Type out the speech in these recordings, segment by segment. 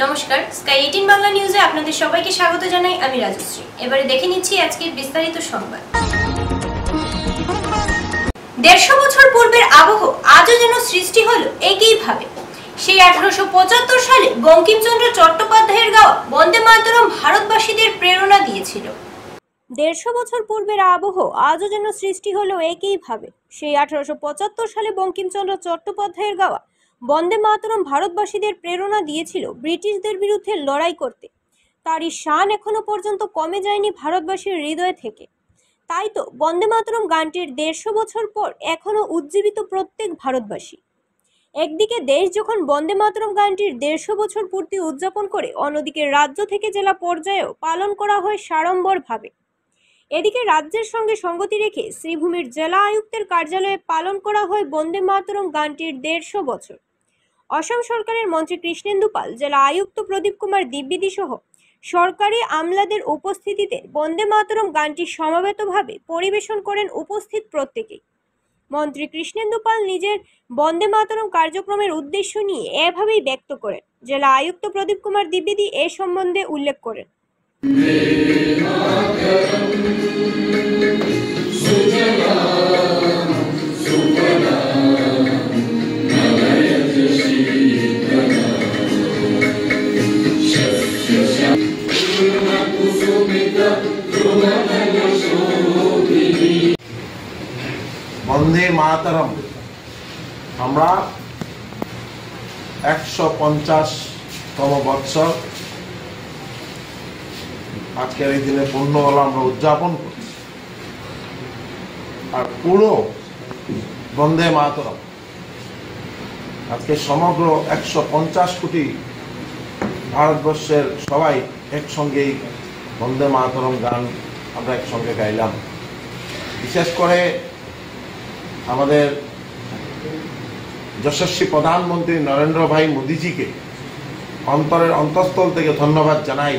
নমস্কার, স্কাই 18 বাংলা নিউজে আপনাদের সবাইকে স্বাগত জানাই। আমি রাজশ্রী। এবারে দেখে নিচ্ছি আজকের বিস্তারিত সংবাদ। 150 বছর পূর্বের আবহ আজও যেন সৃষ্টি হলো একইভাবে। সেই 1875 সালে বঙ্কিমচন্দ্র চট্টোপাধ্যায়ের গাওয়া বন্দে মাতরম ভারতবাসীদের প্রেরণা দিয়েছিল। 150 বছর পূর্বের আবহ আজও যেন সৃষ্টি হলো একইভাবে। সেই 1875 সালে বঙ্কিমচন্দ্র চট্টোপাধ্যায়ের গাওয়া বন্দে মাতরম ভারতবাসীদের প্রেরণা দিয়েছিল ব্রিটিশদের বিরুদ্ধে লড়াই করতে। তারই শান এখনো পর্যন্ত কমে যায়নি ভারতবাসীর হৃদয় থেকে। তাই তো বন্দে মাতরম গানটির 150 বছর পর এখনো উজ্জীবিত প্রত্যেক ভারতবাসী। একদিকে দেশ যখন বন্দে মাতরম গানটির 150 বছর পূর্তি উদযাপন করে, অন্যদিকে রাজ্য থেকে জেলা পর্যায়েও পালন করা হয় সাড়ম্বরভাবে। এদিকে রাজ্যের সঙ্গে সঙ্গতি রেখে শ্রীভূমির জেলা আয়ুক্তের কার্যালয়ে পালন করা হয় বন্দে মাতরম গানটির 150 বছর। অসম সরকারের মন্ত্রী কৃষ্ণেন্দু পাল, জেলা আয়ুক্ত প্রদীপ কুমার দ্বিবেদী সহ সরকারি আমলাদের উপস্থিতিতে বন্দে মাতরম গানটি সমবেতভাবে পরিবেশন করেন উপস্থিত প্রত্যেকেই। মন্ত্রী কৃষ্ণেন্দু পাল নিজের বন্দে মাতরম কার্যক্রমের উদ্দেশ্য নিয়ে এভাবেই ব্যক্ত করেন। জেলা আয়ুক্ত প্রদীপ কুমার দ্বিবেদী এ সম্বন্ধে উল্লেখ করেন। বন্দে মাতরম আমরা 150তম বৎসর আজকের এই দিনে পূর্ণ হলো আমরা উদযাপন করছি। আর পুরো বন্দে মাতরম আজকে সমগ্র 150 কোটি ভারতবর্ষের সবাই একসঙ্গেই বন্দে মাতরম গান আমরা একসঙ্গে গাইলাম। বিশেষ করে আমাদের যশস্বী প্রধানমন্ত্রী নরেন্দ্র ভাই মোদীজিকে অন্তরের অন্তঃস্থল থেকে ধন্যবাদ জানাই।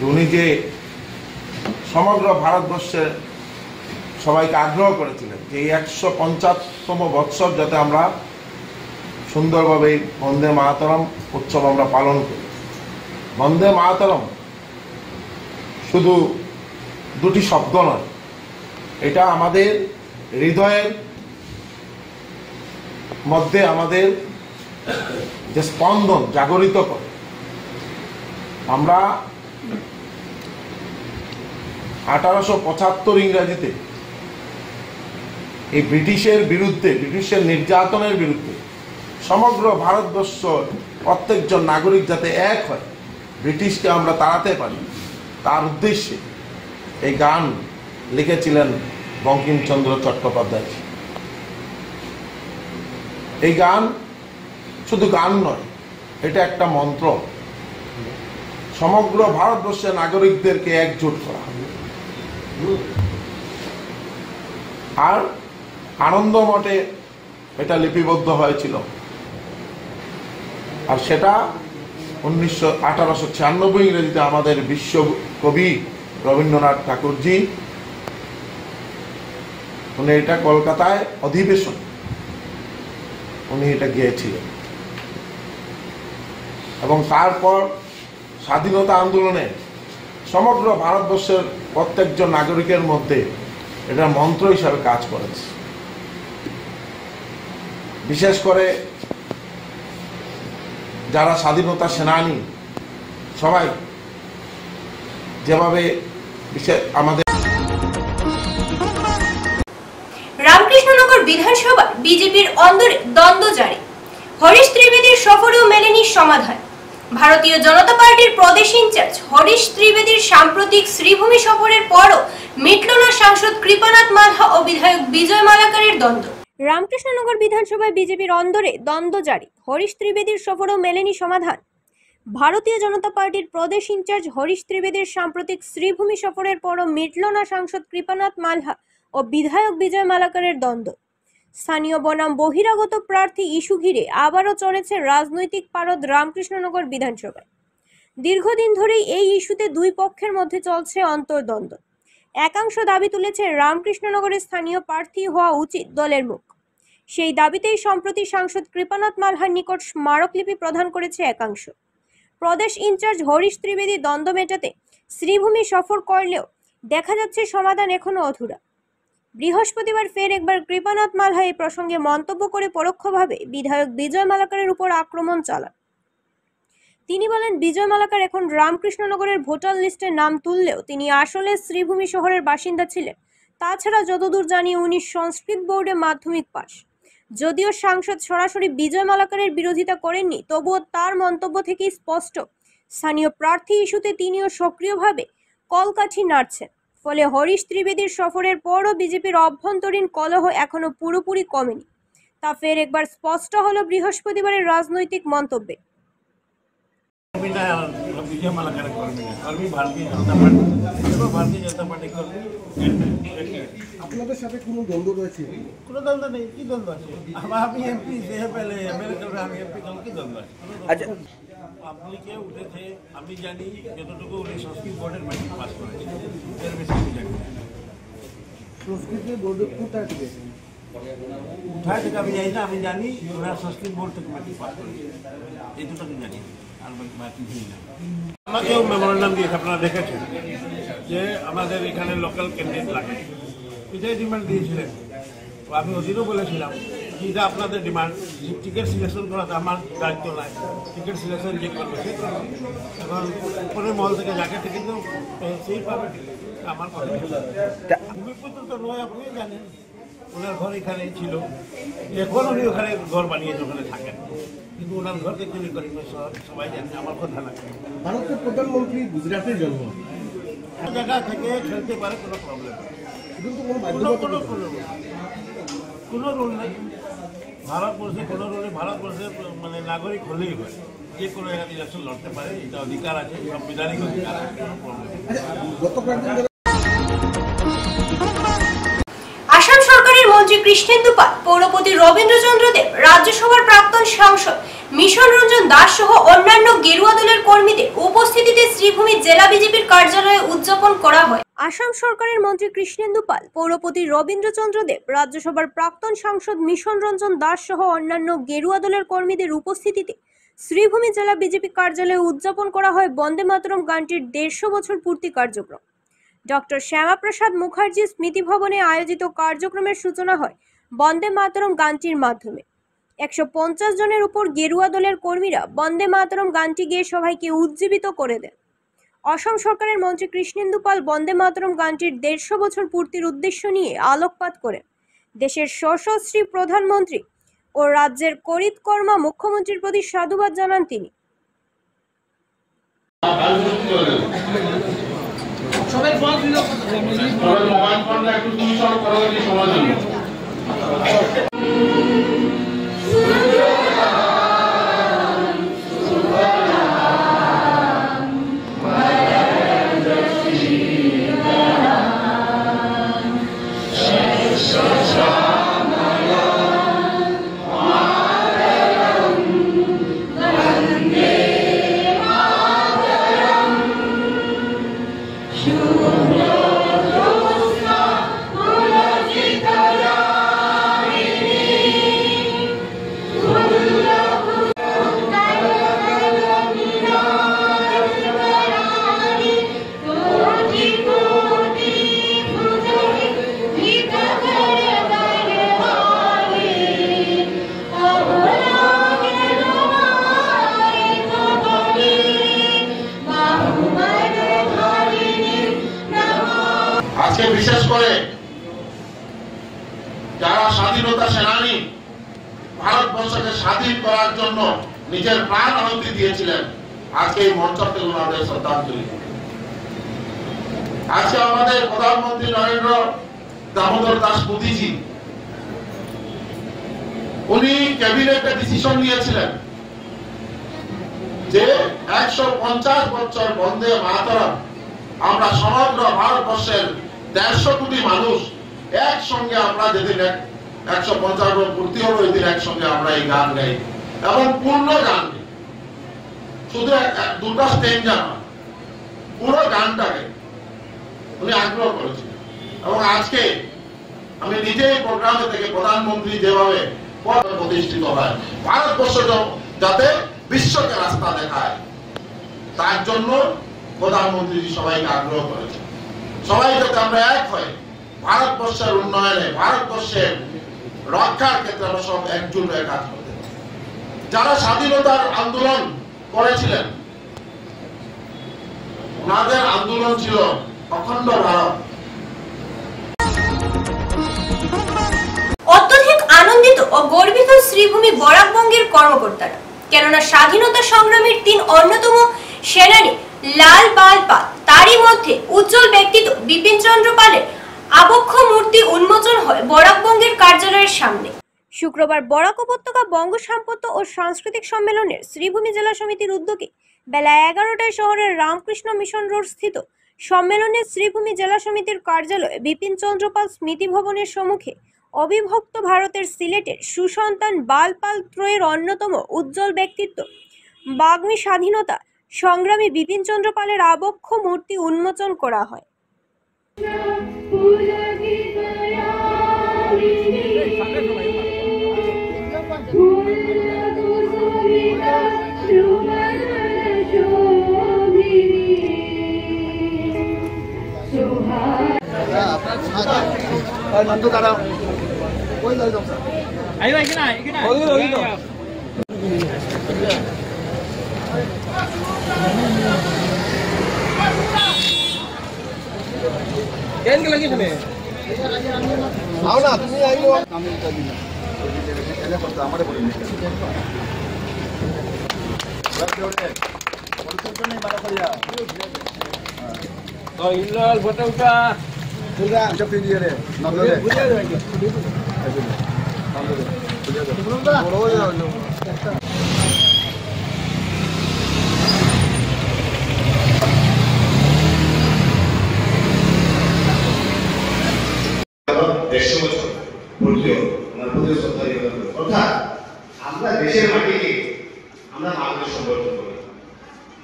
উনি যে সমগ্র ভারতবর্ষের সবাইকে আগ্রহ করেছিলেন যে এই 150তম বৎসর যাতে আমরা সুন্দরভাবে বন্দে মাতরম উৎসব আমরা পালন করি। বন্দে মাতরম শুধু দুটি শব্দ নয়, এটা আমাদের হৃদয়ের মধ্যে আমাদের যে স্পন্দন জাগরিত করে। আমরা 1875 ইংরেজিতে এই ব্রিটিশের বিরুদ্ধে, ব্রিটিশের নির্যাতনের বিরুদ্ধে সমগ্র ভারতবর্ষ প্রত্যেকজন নাগরিক যাতে এক হয়, ব্রিটিশকে আমরা তাড়াতে পারি, তার উদ্দেশ্যে এই গান লিখেছিলেন বঙ্কিমচন্দ্র চট্টোপাধ্যায়। এই গান শুধু গান নয়, এটা একটা মন্ত্র। সমগ্র ভারতবর্ষের নাগরিকদেরকে একজোট করা হবে। আর আনন্দ মঠে এটা লিপিবদ্ধ হয়েছিল। আর সেটা 1896 ইংরেজিতে আমাদের বিশ্বকবি রবীন্দ্রনাথ ঠাকুরজি উনি এটা কলকাতায় অধিবেশন উনি এটা গেয়েছিলেন। এবং তারপর স্বাধীনতা আন্দোলনে সমগ্র ভারতবর্ষের প্রত্যেকজন নাগরিকের মধ্যে এটা মন্ত্র হিসাবে কাজ করেছে। বিশেষ করে যারা স্বাধীনতা সেনানী সবাই যেভাবে আমাদের রামকৃষ্ণনগর বিধানসভা বিজেপির অন্দরে দ্বন্দ্ব জারি। হরিশ ত্রিবেদীর সফরেও মেলেনি সমাধান। ভারতীয় জনতা পার্টির প্রদেশ ইনচার্জ হরিশ ত্রিবেদীর সাম্প্রতিক শ্রীভূমি সফরের পরও মিটল না সাংসদ কৃপানাথ মালহা ও বিধায়ক বিজয় মালাকারের দ্বন্দ্ব। রামকৃষ্ণনগর বিধানসভায় বিজেপির অন্দরে দ্বন্দ্ব জারি। হরিশ ত্রিবেদীর সফরেও মেলেনি সমাধান। ভারতীয় জনতা পার্টির প্রদেশ ইনচার্জ হরিশ ত্রিবেদীর সাম্প্রতিক শ্রীভূমি সফরের পরও মিটল না সাংসদ কৃপানাথ মালহা ও বিধায়ক বিজয় মালাকারের দ্বন্দ্ব। স্থানীয় বনাম বহিরাগত প্রার্থী ইস্যু ঘিরে আবারও চলেছে রাজনৈতিক পারদ রামকৃষ্ণনগর বিধানসভায়। দীর্ঘদিন ধরেই এই ইস্যুতে দুই পক্ষের মধ্যে চলছে অন্তর্দ্বন্দ্ব। একাংশ দাবি তুলেছে রামকৃষ্ণনগরের স্থানীয় প্রার্থী হওয়া উচিত দলের মুখ। সেই দাবিতেই সম্প্রতি সাংসদ কৃপানাথ মালহার নিকট স্মারকলিপি প্রদান করেছে একাংশ। প্রদেশ ইনচার্জ হরিশ ত্রিবেদী দ্বন্দ্ব মেটাতে শ্রীভূমি সফর করলেও দেখা যাচ্ছে সমাধান এখনো অধুরা। বৃহস্পতিবার ফের একবার কৃপানাথ মালহা এই প্রসঙ্গে মন্তব্য করে পরোক্ষভাবে বিধায়ক বিজয় মালাকারের উপর আক্রমণ চালান। তিনি বলেন, বিজয় মালাকার এখন রামকৃষ্ণনগরের ভোটার লিস্টে নাম তুললেও তিনি আসলে শ্রীভূমি শহরের বাসিন্দা ছিলেন। তাছাড়া যতদূর জানি উনি সংস্কৃত বোর্ডে মাধ্যমিক পাশ। যদিও সাংসদ সরাসরি বিজয় মালাকারের বিরোধিতা করেননি, তবুও তার মন্তব্য থেকেই স্পষ্ট স্থানীয় প্রার্থী ইস্যুতে তিনিও সক্রিয়ভাবে কলকাঠি নাড়ছেন। ফলে হরিশ ত্রিবেদীর সফরের পরও বিজেপির অভ্যন্তরীণ কলহ এখনো পুরোপুরি কমেনি। তা ফের একবার স্পষ্ট হলো বৃহস্পতিবারের রাজনৈতিক মন্তব্যে। विजय मालाकर कर्मी भारतीय जनता पार्टी कर्मी আপনাদের সাথে কোনো দ্বন্দ্ব রয়েছে? কোনো দ্বন্দ্ব নেই। কি দ্বন্দ্ব আছে? আমি এমপি সে পেলে আমি এমপি কি দ্বন্দ্ব আছে? আচ্ছা, পাবলিকে উঠেছে, আমি জানি যতটুকু উনি সংস্কৃত বোর্ডের ম্যাট্রিক পাস করেছে, এর বেশি আমি জানি। সংস্কৃত বোর্ডে কোথায় থেকে উঠায় থেকে আমি জানি না, আমি জানি ওনার সংস্কৃত বোর্ড থেকে ম্যাট্রিক পাস করেছে, এই দুটো আমি জানি। আমাকেও মেমোরেন্ডাম দিয়েছে, আপনারা দেখেছেন যে আমাদের এখানে লোকাল ক্যান্ডিডেট লাগে, এটাই ডিমান্ড দিয়েছিলেন। তো আমি ওদিনও বলেছিলাম যে এটা আপনাদের ডিমান্ড, টিকিট সিলেকশন করাতে আমার দায়িত্ব নাই, টিকিট সিলেকশন যে করবে সে করবে। এখন উপরের মহল থেকে যাকে টিকিট দেবো সেই পাবে, আমার কথা। ভূমিপুত্র তো নয়, আপনি জানেন ওনার ঘর এখানেই ছিল, এখন উনি ওখানে ঘর বানিয়েছে, ওখানে থাকেন, কিন্তু ওনার ঘরকে তৈরি করি সবাই জানে, আমার কথা না। ভারতের প্রধানমন্ত্রী গুজরাটের জন্ম, জায়গা থেকে খেলতে পারে, কোনো প্রবলেম কোনো রুল নেই ভারতবর্ষে, কোনো রুলে ভারতবর্ষে মানে নাগরিক হলেই হয়, যে কোনো জায়গায় ইলেকশন লড়তে পারে, এটা অধিকার আছে, সাংবিধানিক অধিকার আছে, কোনো প্রবলেম। আসাম সরকারের মন্ত্রী কৃষ্ণেন্দু পাল, পৌরপতি রবীন্দ্রচন্দ্র দেব, রাজ্যসভার প্রাক্তন সাংসদ মিশন রঞ্জন দাস সহ অন্যান্য গেরুয়া দলের কর্মীদের উপস্থিতিতে শ্রীভূমি জেলা বিজেপির কার্যালয়ে উদযাপন করা হয়। আসাম সরকারের মন্ত্রী কৃষ্ণেন্দু পাল, পৌরপতি রবীন্দ্রচন্দ্র দেব, রাজ্যসভার প্রাক্তন সাংসদ মিশন রঞ্জন দাস সহ অন্যান্য গেরুয়া দলের কর্মীদের উপস্থিতিতে শ্রীভূমি জেলা বিজেপি কার্যালয়ে উদযাপন করা হয় বন্দে মাতরম গানটির 150 বছর পূর্তি কার্যক্রম। ডক্টর শ্যামাপ্রসাদ মুখার্জি স্মৃতি ভবনে আয়োজিত কার্যক্রমের সূচনা হয় বন্দে মাতরম গানটির মাধ্যমে। 150 জনের উপর গেরুয়া দলের কর্মীরা বন্দে মাতরম গানটি গেয়ে সবাইকে উজ্জীবিত করে দেন। অসম সরকারের মন্ত্রী কৃষ্ণেন্দু পাল বন্দে মাতরম গানটির 150 বছর পূর্তির উদ্দেশ্য নিয়ে আলোকপাত করেন। দেশের যশস্বী প্রধানমন্ত্রী ও রাজ্যের করিতকর্মা মুখ্যমন্ত্রীর প্রতি সাধুবাদ জানান তিনি। সবাই মোবাইল ফোনটা একটু সুইচ অফ করা হয়েছে সবার জন্য। বিশেষ করে যারা স্বাধীনতা সেনানী, ভারতবর্ষকে স্বাধীন করার জন্য নিজের প্রাণ আহুতি দিয়েছিলেন, আজকে এই মঞ্চতে ওনাদের শ্রদ্ধাঞ্জলি। আজকে আমাদের প্রধানমন্ত্রী নরেন্দ্র দামোদর দাস মোদীজি, উনি ক্যাবিনেটে ডিসিশন নিয়েছিলেন যে 150 বছর বন্দে মাতরম আমরা সমগ্র ভারতবর্ষের 150 কোটি মানুষ একসঙ্গে আমরা যেদিন 150 পূর্তি হলো ওই দিন একসঙ্গে আমরা এই গান গাই এবং পূর্ণ গান গাই, শুধু দুটো স্টেঞ্জা নয়, পুরো গানটাকে উনি আগ্রহ করেছিলেন। এবং আজকে আমি নিজেই প্রোগ্রামে থেকে প্রধানমন্ত্রী যেভাবে প্রতিষ্ঠিত হয়, ভারতবর্ষ যাতে বিশ্বকে রাস্তা দেখায়, তার জন্য প্রধানমন্ত্রী সবাইকে আগ্রহ করেছেন। সবাই যাতে আমরা এক হয়ে ভারতবর্ষের উন্নয়নে, ভারতবর্ষের রক্ষার ক্ষেত্রে আমরা সব একজোট হয়ে কাজ করতে পারি। যারা স্বাধীনতার আন্দোলন করেছিলেন, ওনাদের আন্দোলন ছিল অখণ্ড ভারত। অত্যধিক আনন্দিত ও গর্বিত শ্রীভূমি বরাকবঙ্গের কর্মকর্তারা, কেননা স্বাধীনতা সংগ্রামের 3 অন্যতম সেনানী লাল বাল পাল, তারই মধ্যে উজ্জ্বল ব্যক্তিত্ব বিপিন চন্দ্র পালের আবক্ষ মূর্তি উন্মোচন হয় বরাকবঙ্গের কার্যালয়ের সামনে। শুক্রবার বরাক উপত্যকা বঙ্গ স্থাপত্য ও সাংস্কৃতিক সম্মেলনের শ্রীভূমি জেলা সমিতির উদ্যোগে বেলা 11টায় শহরের রামকৃষ্ণ মিশন রোড স্থিত সম্মেলনে শ্রীভূমি জেলা সমিতির কার্যালয়ে বিপিন চন্দ্র পাল স্মৃতি ভবনের সম্মুখে অবিভক্ত ভারতের সিলেটের সুসন্তান বাল পাল ত্রয়ের অন্যতম উজ্জ্বল ব্যক্তিত্ব বাগ্মী স্বাধীনতা সংগ্রামী বিপিন চন্দ্র পালের আবক্ষ মূর্তি উন্মোচন করা হয়। অর্থাৎ আমরা দেশের মাটিকে আমরা মাকে সংরক্ষণ করি,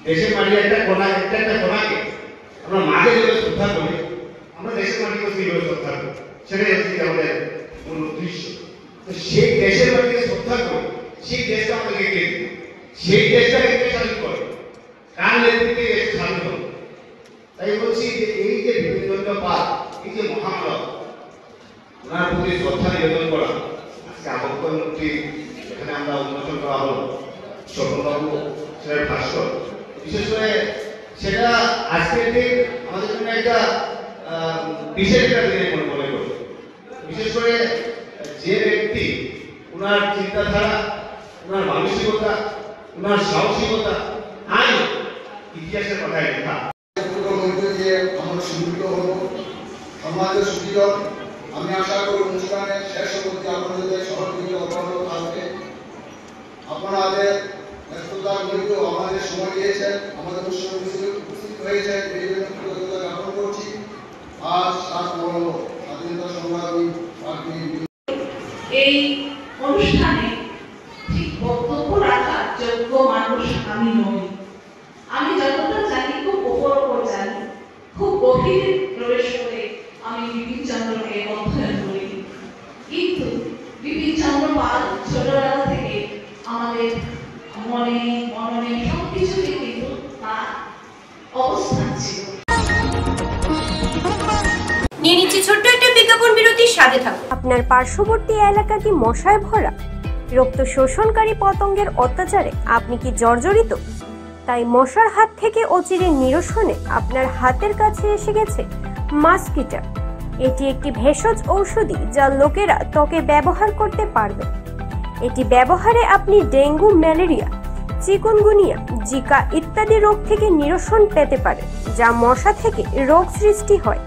দেশের মাটির একটা কোনাকে আমরা মাকে যদি শ্রদ্ধা করি, আমরা দেশের মাটিকে সেইভাবে শ্রদ্ধা করি, সেটাই হচ্ছে আমাদের মূল উদ্দেশ্য। তো সেই দেশের মাটিকে শ্রদ্ধা করি, সেই দেশটা আমাদেরকে এগিয়ে দিই, সেই দেশটাকে কে স্বাধীন করে, কার নেতৃত্বে দেশ স্বাধীন হবে। তাই বলছি যে এই যে বিপিন চন্দ্র পাল, এই যে মহামানব, ওনার প্রতি শ্রদ্ধা নিবেদন করা, আজকে আবক্ষ মূর্তি এখানে আমরা উন্মোচন করা হলো, স্বপ্নবাবু সেটার ভাস্কর, বিশেষ করে সেটা আজকের দিন আমাদের জন্য একটা বিশেষ একটা দিনের মনে করি। বিশেষ করে যে ব্যক্তি ওনার চিন্তাধারা, ওনার মানসিকতা, ওনার সাহসিকতা আই ইতিহাসের কথায় লেখা। আমরা সুন্দর হব, সমাজের সুবিধা। আমি আশা করি অনুষ্ঠানের শেষ অবধি আপনাদের সহযোগিতা অব্যাহত থাকবে। আপনাদের ব্যস্ততাগুলিকেও আমাদের সময় দিয়েছেন, আমাদের অনুষ্ঠানে উপস্থিত হয়েছেন, এই জন্য কৃতজ্ঞতা জ্ঞাপন করছি। আজ 7 নভেম্বর স্বাধীনতা সংগ্রামী এই অনুষ্ঠানে ঠিক বক্তব্য রাখার যোগ্য মানুষ আমি নই। আমি যতটা জানি খুব ওপর জানি, খুব গভীরে প্রবেশ করে আমি বিপিন চন্দ্রকে অধ্যয়ন করি। কিন্তু বিপিন চন্দ্র পাল ছোটবেলা থেকে আমাদের মনে মননে সবকিছুতে কিন্তু তার অবস্থান ছিল। নিয়ে নিচ্ছি ছোট্ট একটা বিজ্ঞাপন বিরতির সাথে থাকুন। আপনার পার্শ্ববর্তী এলাকা কি মশায় ভরা? রক্ত শোষণকারী পতঙ্গের অত্যাচারে আপনি কি জর্জরিত? তাই মশার হাত থেকে অচিরে নিরসনে আপনার হাতের কাছে এসে গেছে মাস্কিটা। এটি একটি ভেষজ ঔষধি যা লোকেরা ত্বকে ব্যবহার করতে পারবে। এটি ব্যবহারে আপনি ডেঙ্গু, ম্যালেরিয়া, চিকুনগুনিয়া, জিকা ইত্যাদি রোগ থেকে নিরসন পেতে পারেন, যা মশা থেকে রোগ সৃষ্টি হয়।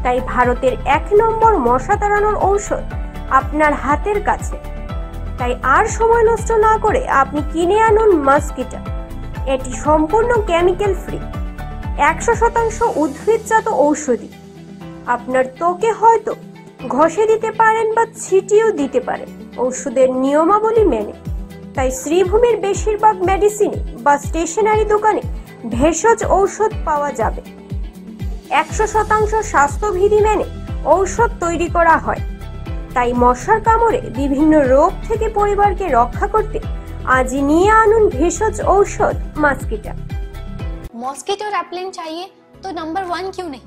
তাই ভারতের 1 নম্বর মশা তাড়ানোর ঔষধ আপনার হাতের কাছে। তাই আর সময় নষ্ট না করে আপনি কিনে আনুন মাস্কিটা। এটি সম্পূর্ণ কেমিক্যাল ফ্রি, 100% উদ্ভিদজাত ঔষধি। আপনার ত্বকে হয়তো ঘষে দিতে পারেন বা ছিটিয়েও দিতে পারেন ঔষধের নিয়মাবলী মেনে। তাই শ্রীভূমির বেশিরভাগ মেডিসিন বা স্টেশনারি দোকানে ভেষজ ঔষধ পাওয়া যাবে। 100% স্বাস্থ্যবিধি মেনে ঔষধ তৈরি করা হয়। তাই মশার কামড়ে বিভিন্ন রোগ থেকে পরিবারকে রক্ষা করতে আজই নিয়ে আনুন ভেষজ ঔষধ মাস্কিটা। मॉस्किटो रेपेलेंट चाहिए तो नंबर 1 क्यों नहीं?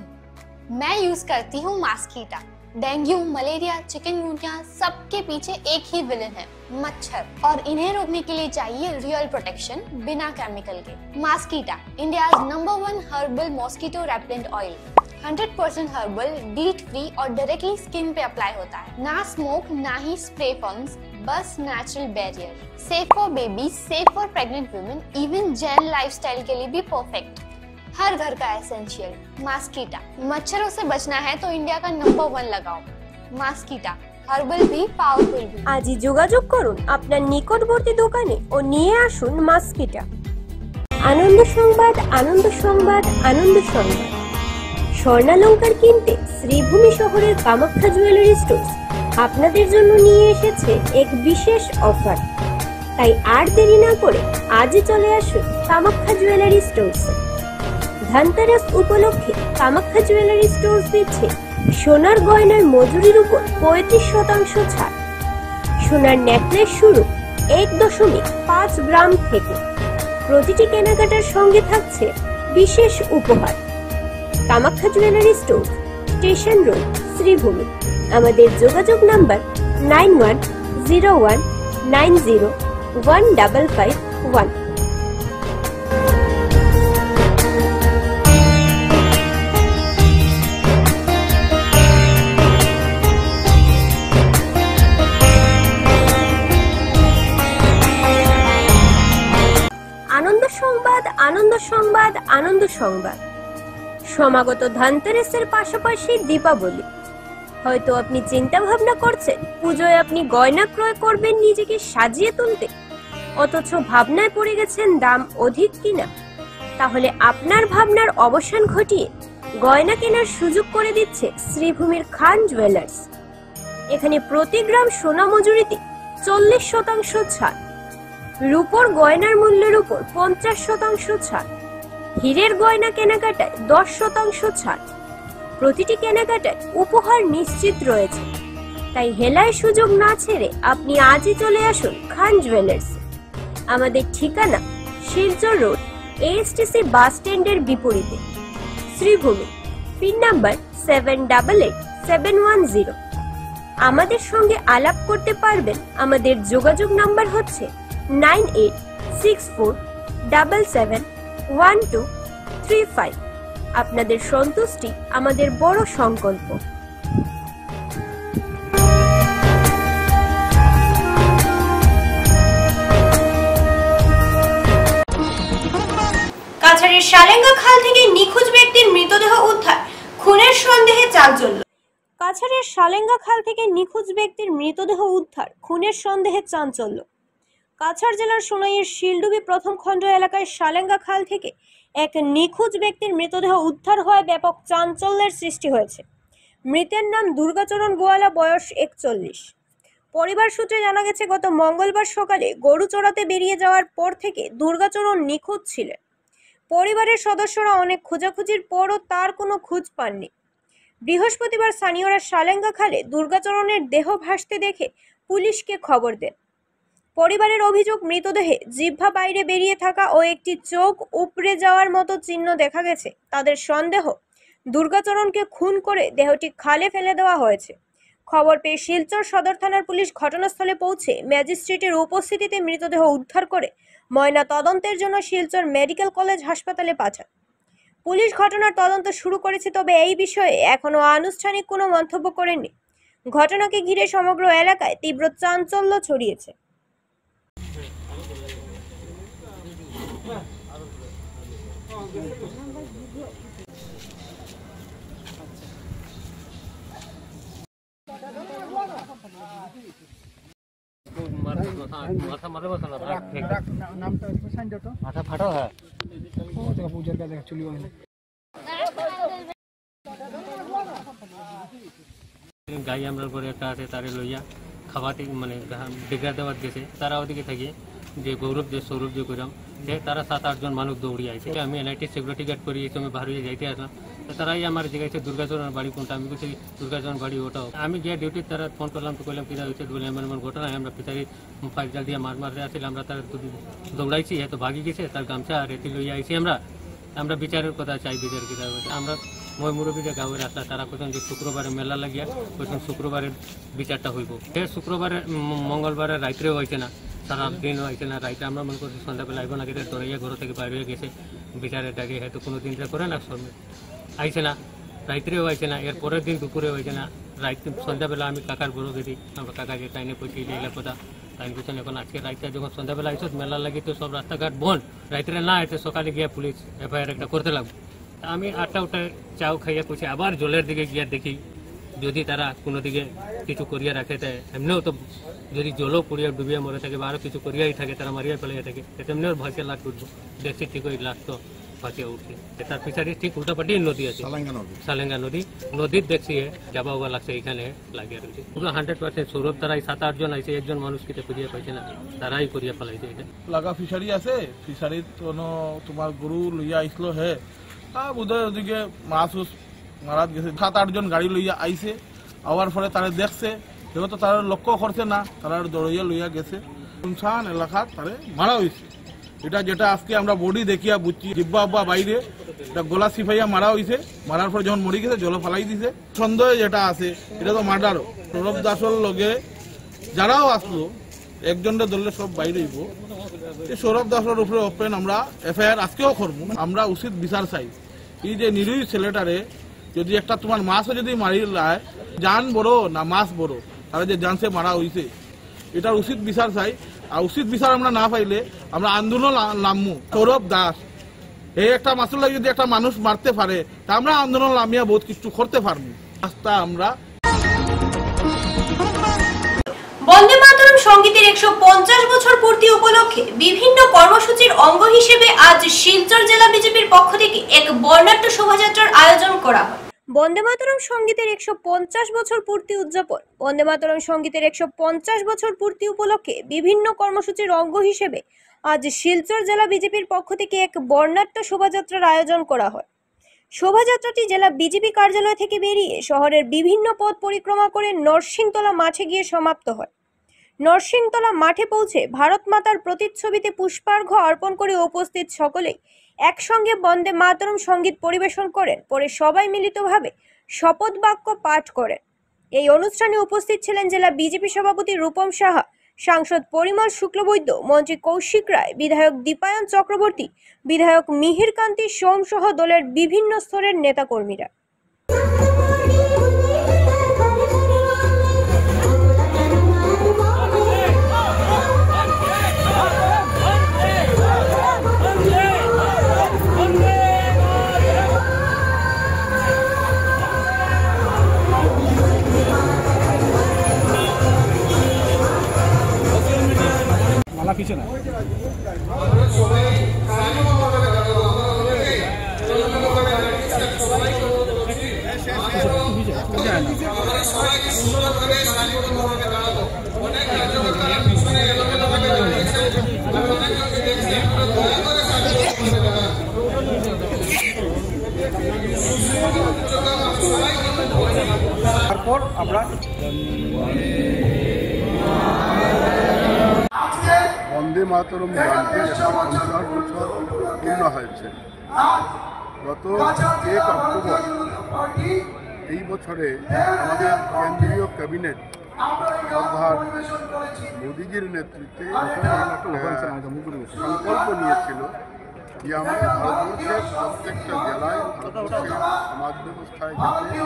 मैं यूज करती हूँ मॉस्किटा। डेंगू, मलेरिया, चिकनगुनिया सबके पीछे एक ही विलन है, मच्छर, और इन्हें रोकने के लिए चाहिए रियल प्रोटेक्शन बिना केमिकल के। Mosquita, India's number 1 herbal mosquito repellent oil, 100% herbal, DEET free और डायरेक्टली स्किन पे अप्लाई होता है। ना स्मोक, ना ही स्प्रे फंक्स, बस natural barrier. Safe for baby, safe for pregnant women, even Jain lifestyle के लिए भी परफेक्ट। हर घर का एसेंशियल मॉस्किटा। मच्छरों से बचना है तो इंडिया का नंबर 1 लगाओ मॉस्किटा, হার্বাল বি, পাওয়ারফুল বি। আজই যোগাযোগ করুন আপনার নিকটবর্তী দোকানে ও নিয়ে আসুন মস্কিটা। আনন্দ সংবাদ, আনন্দ সংবাদ, আনন্দ সংবাদ। স্বর্ণালংকার কিনতে শ্রীভূমি শহরের কামাখ্যা জুয়েলারি স্টোর্স আপনাদের জন্য নিয়ে এসেছে এক বিশেষ অফার। তাই আর দেরি না করে আজই চলে আসুন কামাখ্যা জুয়েলারি স্টোর্সে। ধনতেরাস উপলক্ষে কামাখ্যা জুয়েলারি স্টোর্স দিচ্ছে সোনার গয়নার মজুরির উপর 35% ছাড়। সোনার নেকলেস শুরু 1.5 গ্রাম থেকে। প্রতিটি কেনাকাটার সঙ্গে থাকছে বিশেষ উপহার। Kamakhya jewellery store, station road, Sribhumi. আমাদের যোগাযোগ নাম্বার 9101901551। আনন্দ সংবাদ, আনন্দ সংবাদ, আনন্দ সংবাদ। সমাগত ধনতেরাসের পাশাপাশি দীপাবলি। হয়তো আপনি চিন্তা ভাবনা করছেন পুজোয় আপনি গয়না ক্রয় করবেন নিজেকে সাজিয়ে তুলতে, অথচ ভাবনায় পড়ে গেছেন দাম অধিক কিনা। তাহলে আপনার ভাবনার অবসান ঘটিয়ে গয়না কেনার সুযোগ করে দিচ্ছে শ্রীভূমির খান জুয়েলার্স। এখানে প্রতি গ্রাম সোনা মজুরিতে 40% ছাড়, রূপোর গয়নার মূল্যের উপর 50% ছাড়, হীরের গয়না কেনাকাটায় 10% ছাড়। প্রতিটি কেনাকাটায় উপহার নিশ্চিত রয়েছে। তাই হেলায় সুযোগ না ছেড়ে আপনি আজই চলে আসুন খান জুয়েলার্স। আমাদের ঠিকানা শিলচর রোড, এএসটিসি বাস স্ট্যান্ডের বিপরীতে, শ্রীভূমি। Pin number 788710। আমাদের সঙ্গে আলাপ করতে পারবেন। আমাদের যোগাযোগ নাম্বার হচ্ছে 9864771235। আপনাদের সন্তুষ্টি আমাদের বড় সংকল্প। কাছাড়ের সালেঙ্গা খাল থেকে নিখোঁজ ব্যক্তির মৃতদেহ উদ্ধার, খুনের সন্দেহে চাঞ্চল্য। কাছাড়ের সালেঙ্গা খাল থেকে নিখোঁজ ব্যক্তির মৃতদেহ উদ্ধার, খুনের সন্দেহে চাঞ্চল্য। কাছাড় জেলার সোনাইয়ের শিলডুবি প্রথম খণ্ড এলাকায় সালেঙ্গা খাল থেকে এক নিখোঁজ ব্যক্তির মৃতদেহ উদ্ধার হওয়ায় ব্যাপক চাঞ্চল্যের সৃষ্টি হয়েছে। মৃতের নাম দুর্গাচরণ গোয়ালা, বয়স 41। পরিবার সূত্রে জানা গেছে গত মঙ্গলবার সকালে গরু চড়াতে বেরিয়ে যাওয়ার পর থেকে দুর্গাচরণ নিখোঁজ ছিলেন। পরিবারের সদস্যরা অনেক খোঁজাখুঁজির পরও তার কোনো খোঁজ পাননি। বৃহস্পতিবার স্থানীয়রা সালেঙ্গা খালে দুর্গাচরণের দেহ ভাসতে দেখে পুলিশকে খবর দেন। পরিবারের অভিযোগ, মৃতদেহে জিহ্বা বাইরে বেরিয়ে থাকা ও একটি চোখ উপড়ে যাওয়ার মতো চিহ্ন দেখা গেছে। তাদের সন্দেহ দুর্গাচরণকে খুন করে দেহটি খালে ফেলে দেওয়া হয়েছে। খবর পেয়ে শিলচর সদর থানার পুলিশ ঘটনাস্থলে পৌঁছে ম্যাজিস্ট্রেটের উপস্থিতিতে মৃতদেহ উদ্ধার করে ময়না তদন্তের জন্য শিলচর মেডিকেল কলেজ হাসপাতালে পাঠায়। পুলিশ ঘটনার তদন্ত শুরু করেছে, তবে এই বিষয়ে এখনো আনুষ্ঠানিক কোনো মন্তব্য করেনি। ঘটনাকে ঘিরে সমগ্র এলাকায় তীব্র চাঞ্চল্য ছড়িয়েছে। গাই আমরা করে একটা আছে তারে লইয়া খাওয়াতে মানে ডেগা দেওয়ার গেছে। তারা ওদিকে থাকি যে গৌরব যে সৌরভ যে করাম যে তারা 7-8 জন মানুষ দৌড়ি আইছে। আমি এনআইটি সিকিউরিটি গার্ড করি, এই সময় বাহিরে যাইতে আসলাম। তারাই আমার জিজ্ঞাসা দুর্গাচরণ বাড়ি কোনটা। আমি বলছি দুর্গাচরণ বাড়ি ওটাও। আমি গিয়ে ডিউটি তারা ফোন করলাম, তো কইলাম কিনা হয়েছে বলে এমন এমন ঘটনা। আমরা ফিচারি ফাইল জাল দিয়ে মারতে আসলে আমরা তার দৌড়াইছি, এত ভাগি গেছে। তার গামছা আর এটি লইয়া আইছি আমরা। আমরা বিচারের কথা চাই, বিচার কি আমরা মই মুরব্বীকে গাঁয়ের আসলা তারা কোথাও যে শুক্রবারে মেলা লাগিয়া কোথাও শুক্রবারের বিচারটা হইব। সে শুক্রবারে মঙ্গলবারে রাত্রেও হয়েছে না, সারা দিনও হয়েছে না, রাইতে আমরা মনে করছি সন্ধ্যাবেলা আইব না, কেটে দৌড়াইয়া ঘর থেকে বাইরে হয়ে গেছে বিচারের ডাকে, হয়তো কোনো দিন করে না আইছে না, রাত্রেও হয়েছে না, এর পরের দিন দুপুরে হয়েছে না, রাত সন্ধ্যাবেলা আমি কাকার ঘরও গেছি, আমরা কাকাকে তাইনে পৌঁছে এলাকা কথা তাই বলছেন। এখন আজকে রাইতে যখন সন্ধ্যাবেলা আইসত মেলা লাগি তো সব রাস্তাঘাট বন্ধ, রাত্রে না আইতে সকালে গিয়া পুলিশ এফআইআর একটা করতে লাগবো। আমি 8টা উঠে চাও খাইয়া করছি, আবার জলের দিকে গিয়া দেখি যদি তারা কোনো দিকে কিছু করিয়া রাখে, তাই এমনিও তো যদি জলও পড়িয়া ডুবিয়া মরে থাকে বা আরও কিছু করিয়াই থাকে, তারা মারিয়া ফেলাইয়া থাকে, তেমনিও ভাসিয়া লাশ উঠবো। দেখছি ঠিক ওই লাশ তো ভাসিয়া উঠছে, তার পিছাড়ি ঠিক উল্টাপাটি নদী আছে, সালেঙ্গা নদী, নদীর দেখছি যাবা ওবা লাগছে, এখানে লাগিয়ে রয়েছে পুরো 100%। সৌরভ তারাই 7-8 জন আইছে, একজন মানুষ কিতে করিয়া পাইছে না, তারাই করিয়া ফেলাইছে। এটা লাগা ফিশারি আছে, ফিশারিত কোনো তোমার গরু লইয়া আইসল হে, বোধহয় ওদিকে মাছ মারাত গেছে, 7-8 জন গাড়ি লইয়া আইছে, আওয়ার পরে তারা দেখছে, যেহেতু তারা লক্ষ্য করছে না, তারা দৌড়াইয়া লইয়া গেছে, শুনশান এলাকা তারে মারা হয়েছে। এটা যেটা আজকে আমরা বডি দেখিয়া বুঝছি, জিব্বা আব্বা বাইরে এটা গোলা সিফাইয়া মারা হয়েছে, মারার পর যখন মরি গেছে জল ফালাই দিছে। সন্দেহ যেটা আছে এটা তো মার্ডারও। সৌরভ দাসের লগে যারাও আসলো একজনের দলের সব বাইরে হইব। সৌরভ দাসের উপরে ওপেন আমরা এফআইআর আজকেও করবো, আমরা উচিত বিচার চাই। এই যে নিরীহ ছেলেটারে যদি একটা তোমার মাছও যদি মারি লায়, জান বড় না মাছ বড়, তারা যে জানছে মারা হয়েছে, এটার উচিত বিচার চাই। আর উচিত বিচার আমরা না পাইলে আমরা আন্দোলন নামবো। সৌরভ দাস এই একটা মাসুল লাগে যদি একটা মানুষ মারতে পারে, তা আমরা আন্দোলন নামিয়া বহুত কিছু করতে পারবো। রাস্তা আমরা বন্দে মাতরম সঙ্গীতের 150 বছর পূর্তি উপলক্ষে বিভিন্ন কর্মসূচির অঙ্গ হিসেবে আজ শিলচর জেলা বিজেপির পক্ষ থেকে এক বর্ণাঢ্য শোভাযাত্রার আয়োজন করা হয়। বন্দে মাতরম সঙ্গীতের 150 বছর পূর্তি উদযাপন। বন্দে মাতরম সঙ্গীতের 150 বছর পূর্তি উপলক্ষে বিভিন্ন কর্মসূচির অঙ্গ হিসেবে আজ শিলচর জেলা বিজেপির পক্ষ থেকে এক বর্ণাঢ্য শোভাযাত্রার আয়োজন করা হয়। শোভাযাত্রাটি জেলা বিজেপি কার্যালয় থেকে বেরিয়ে শহরের বিভিন্ন পথ পরিক্রমা করে নরসিংতলা মাঠে গিয়ে সমাপ্ত হয়। নরসিংতলা মাঠে পৌঁছে ভারত মাতার প্রতিচ্ছবিতে পুষ্পার্ঘ্য অর্পণ করে উপস্থিত সকলেই একসঙ্গে বন্দে মাতরম সঙ্গীত পরিবেশন করেন। পরে সবাই মিলিতভাবে শপথ বাক্য পাঠ করেন। এই অনুষ্ঠানে উপস্থিত ছিলেন জেলা বিজেপি সভাপতি রূপম সাহা, সাংসদ পরিমল শুক্লবৈদ্য, মন্ত্রী কৌশিক রায়, বিধায়ক দীপায়ন চক্রবর্তী, বিধায়ক মিহির কান্তি সোম সহ দলের বিভিন্ন স্তরের নেতাকর্মীরা। পিছনে তারপর আমরা বন্দে মাতরম গানটি 50 বছর পূর্ণ হয়েছে। গত 1 অক্টোবর এই বছরে আমাদের কেন্দ্রীয় ক্যাবিনেট সরকার মোদীজির নেতৃত্বে সংকল্প নিয়েছিল যে আমরা ভারতবর্ষের প্রত্যেকটা জেলায় ভারতবর্ষের সমাজ ব্যবস্থায় যাতে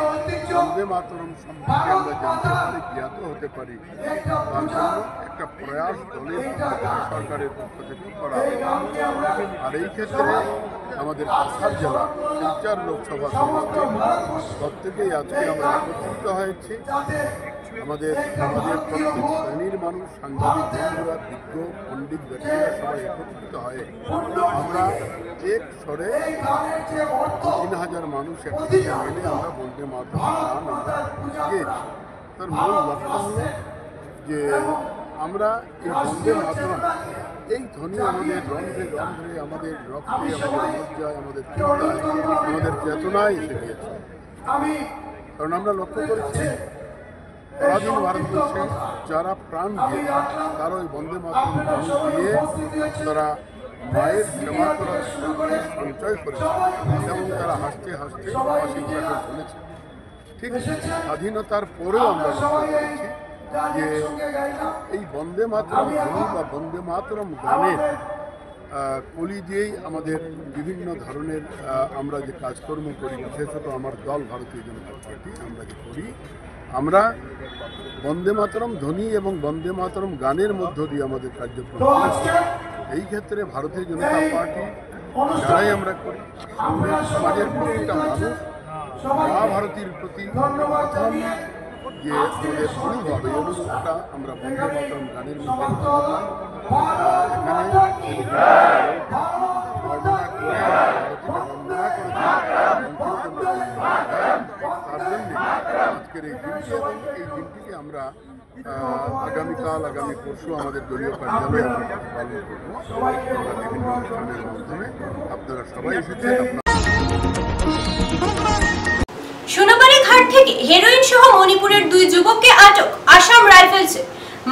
বন্দে মাতরম সম্পর্কে আমরা জানতে পারি, জ্ঞাত হতে পারি, তার জন্য একটা প্রয়াস দলের সরকারের পক্ষ থেকে করা হয়। আর এই ক্ষেত্রে আমাদের কাছাড় জেলা শিলচর লোকসভা সমষ্টি প্রত্যেকেই আজকে আমরা একত্রিত হয়েছি। আমাদের প্রত্যেক শ্রেণীর মানুষ, সাংবাদিক বন্ধুরা, বিজ্ঞ পণ্ডিত ব্যক্তিরা সবাই একত্রিত হয়ে আমরা এক স্বরে 3000 মানুষ একসাথে মিলে আমরা বন্দে মাতরম গান আমরা গেয়েছি। তার মূল লক্ষ্য হল যে আমরা এই বন্দে মাতরম এই ধ্বনি আমাদের রন্ধ্রে রন্ধ্রে, আমাদের রক্তে, আমাদের লজ্জায়, আমাদের চিন্তায়, আমাদের চেতনায় এসে গিয়েছে। কারণ আমরা লক্ষ্য করেছি স্বাধীন ভারতবর্ষে যারা প্রাণ দিয়ে তারা ওই বন্দে মাতরম ধ্বনি দিয়ে তারা মায়ের সেবা করার সঞ্চয় করেছে এবং তারা হাসতে হাসতে ফাঁসি কাটে চলেছে। ঠিক স্বাধীনতার পরেও আমরা লক্ষ্য করেছি যে এই বন্দে মাতরম ধ্বনি বা বন্দে মাতরম গানের কলি দিয়েই আমাদের বিভিন্ন ধরনের আমরা যে কাজকর্ম করি, বিশেষত আমার দল ভারতীয় জনতা পার্টি আমরা যে করি, আমরা বন্দে মাতরম ধ্বনি এবং বন্দে মাতরম গানের মধ্য দিয়ে আমাদের কার্যক্রম করি। এই ক্ষেত্রে ভারতীয় জনতা পার্টি যারাই আমরা করি, সমাজের প্রতিটা মানুষ মা ভারতীর প্রতি প্রথম যে আমাদের অনুভব, এই অনুভবটা আমরা বন্দে মাতরম গানের মধ্যে এখানে বর্ণনা করে বন্দনা করেছি। তার জন্যে আজকের এই দিনটি এবং এই দিনটিকে আমরা আগামীকাল আগামী পরশু আমাদের দলীয় কার্যালয়ে আমরা পালন করবো। আমরা বিভিন্ন অনুষ্ঠানের মাধ্যমে আপনারা সবাই এসেছেন। সোনাবাড়ি ঘাট থেকে হেরোইন সহ মণিপুরের 2 যুবককে আটক আসাম রাইফেলসে।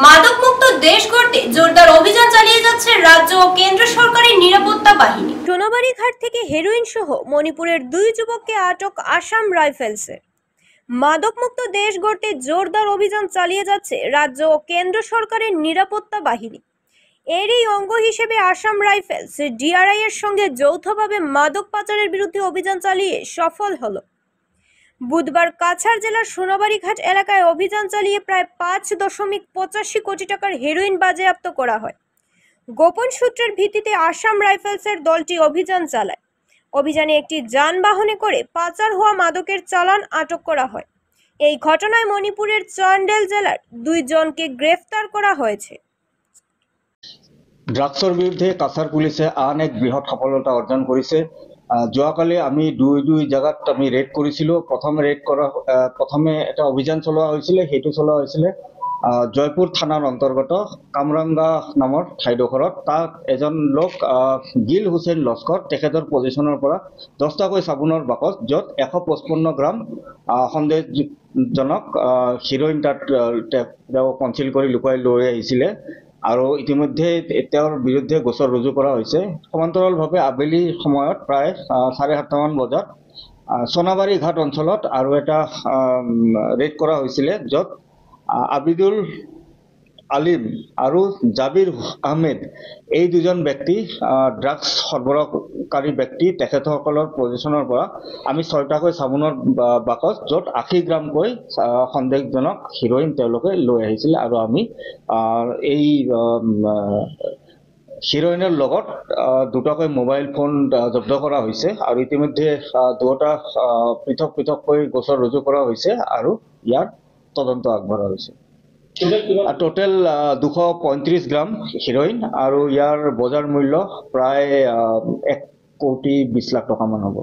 মাদক মুক্ত দেশ গড়তে জোরদার অভিযান চালিয়ে যাচ্ছে রাজ্য ও কেন্দ্র সরকারের নিরাপত্তা বাহিনী। সোনাবাড়ি ঘাট থেকে হেরোইন সহ মণিপুরের 2 যুবককে আটক আসাম রাইফেলসে। মাদক মুক্ত দেশ গড়তে জোরদার অভিযান চালিয়ে যাচ্ছে রাজ্য ও কেন্দ্র সরকারের নিরাপত্তা বাহিনী। এরই অঙ্গ হিসেবে আসাম রাইফেলস ডিআরআই এর সঙ্গে যৌথভাবে মাদক পাচারের বিরুদ্ধে অভিযান চালিয়ে সফল হলো। বুধবার কাছাড় জেলার সোনাবাড়ি ঘাট এলাকায় অভিযান চালিয়ে প্রায় 5.85 কোটি টাকার হেরোইন বাজেয়াপ্ত করা হয়। গোপন সূত্রের ভিত্তিতে আসাম রাইফেলসের দলটি অভিযান চালায়। অভিযানে একটি যানবাহনে করে পাচার হওয়া মাদকের চালান আটক করা হয়। এই ঘটনায় মণিপুরের চান্ডেল জেলার 2 জনকে গ্রেফতার করা হয়েছে। ড্রাগছৰ বিৰুদ্ধে কাছাৰ পুলিচে আন এক বৃহৎ সফলতা অৰ্জন কৰিছে। যোৱাকালি আমি দুই জায়গাত আমি ৰেড কৰিছিলোঁ। প্ৰথমে এটা অভিযান চলোৱা হৈছিলে, সেইটো চলোৱা হৈছিলে জয়পুৰ থানাৰ অন্তৰ্গত কামৰাংগা নামৰ ঠাইডোখৰত। তাত এজন লোক গিল হুছেইন লস্কৰ, তেখেতৰ পজিশ্যনৰ পৰা 10টাকৈ চাবোনৰ বাকচ য'ত 155 গ্ৰাম সন্দেহজনক হিৰ'ইন তাত তেওঁ কনচিল কৰি লুকুৱাই লৈ আহিছিলে আৰু ইতিমধ্যে তেওঁৰ বিৰুদ্ধে গোচৰ ৰুজু কৰা হৈছে। সমান্তৰালভাৱে আবেলি সময়ত প্ৰায় 7:30 বজাত সোনাবাড়ি ঘাট অঞ্চলত আৰু এটা ৰেড কৰা হৈছিলে য'ত আবিদুল আলিম আৰু জাবিৰ আহমেদ এই 2জন ব্যক্তি ড্ৰাগছ সৰবৰাহকাৰী ব্যক্তি, তেখেতসকলৰ পজিশ্যনৰ পৰা আমি 6টাকৈ চাবোনৰ বাকচ য'ত 80 গ্ৰামকৈ সন্দেহজনক হিৰ'ইন তেওঁলোকে লৈ আহিছিলে আৰু আমি এই হিৰ'ইনৰ লগত 2টাকৈ মোবাইল ফোন জব্দ কৰা হৈছে আৰু ইতিমধ্যে 2টা পৃথককৈ গোচৰ ৰুজু কৰা হৈছে আৰু ইয়াৰ তদন্ত আগবঢ়া হৈছে। টোটেল 235 গ্ৰাম হিৰ'ইন আৰু ইয়াৰ বজাৰ মূল্য প্ৰায় 1,20,00,000 টকামান হ'ব।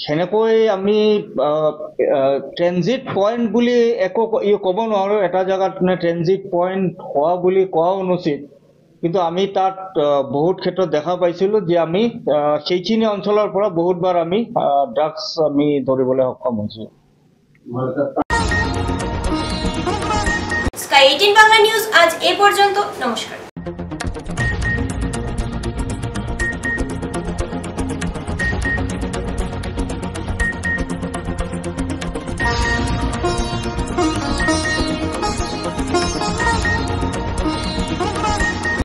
সেনেকৈ আমি ট্ৰেনজিট পইণ্ট বুলি একো ক'ব নোৱাৰোঁ। এটা জেগাত ট্ৰেনজিট পইণ্ট হোৱা বুলি কোৱা অনুচিত, কিন্তু আমি তাত বহুত ক্ষেত্ৰত দেখা পাইছিলোঁ যে আমি সেইখিনি অঞ্চলৰ পৰা বহুতবাৰ আমি ড্ৰাগছ আমি ধৰিবলৈ সক্ষম হৈছোঁ। স্কাই 18 বাংলা নিউজ আজ এ পর্যন্ত। নমস্কার।